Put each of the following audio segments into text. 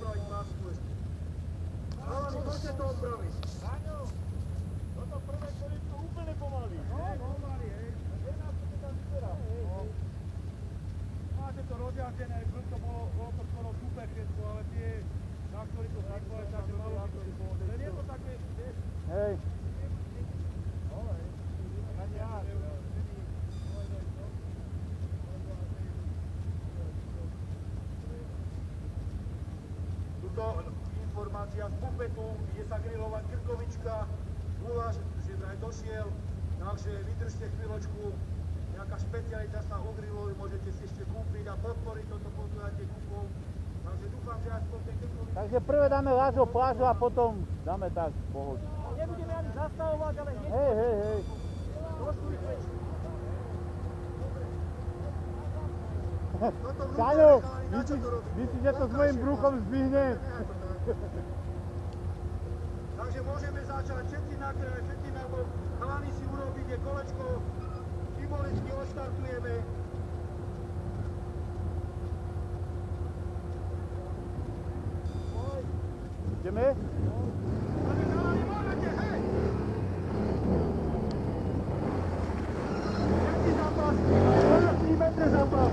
opraviť pásku ešte. Chalani, poďte to opraviť. Daňo, toto prvé korítko úplne pomaly. No, pomaly, hej. Je nás to tam vyzerá. Máte to rozjaždené, to bolo to skoro super všetko, ale tie, na ktorý to pripojete, takže malo by to vypovedať. Len je to také, vieš? Hej. Tuto informácia z bufetu, ide sa grilovať krkovička, guláš, že vraj došiel, takže vydržte chvíľočku, nejaká špecialita sa ugriluje, môžete si ešte kúpiť a podporiť toto podujatie kúpou. Takže dúfam, že aspoň ten krkovička... Takže prvé dáme Lážo plážu a potom dáme tak pohoď. Nebudeme ani zastavovať, ale hneď. Hej. Trošku rýchlejšie. Táňo, myslíš, že to s mojím bruchom zdvihne? Takže môžeme začať všetci na kraj, všetci na bok, chalani si urobíte kolečko, symbolicky odštartujeme. Ideme? Chalani, môžete, hej! Všetci zápas, 3 metre zápas.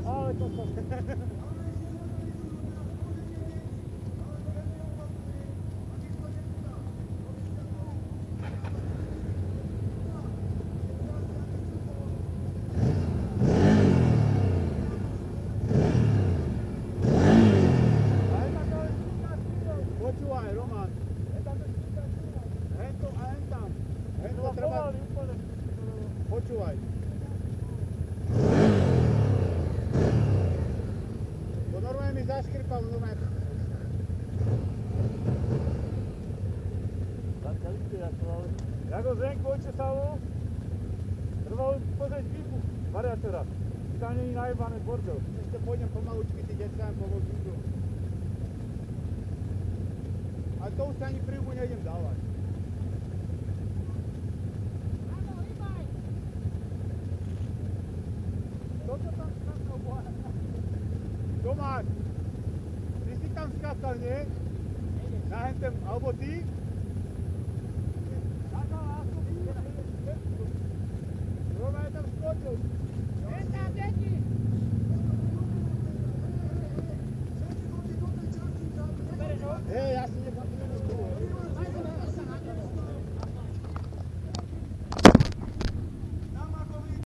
Ale to sa... Počúvaj, Roman. Hento a hen tam. Hento treba... Počúvaj. To normálne mi zaškripal zómek. Jako zrenku ojče Savu, trvalo pozrieť výbuch variátora. Tam není najebané bordel. Ešte pôjdem pomalučky si deckám pomôcť. A to už sa ani príbu nejdem dávať. Toto tam skakal, boha. Tomáš, ty si tam skakal, nie? Na hentem, alebo ty? Skakal, ako ty? Roma je tam skočil.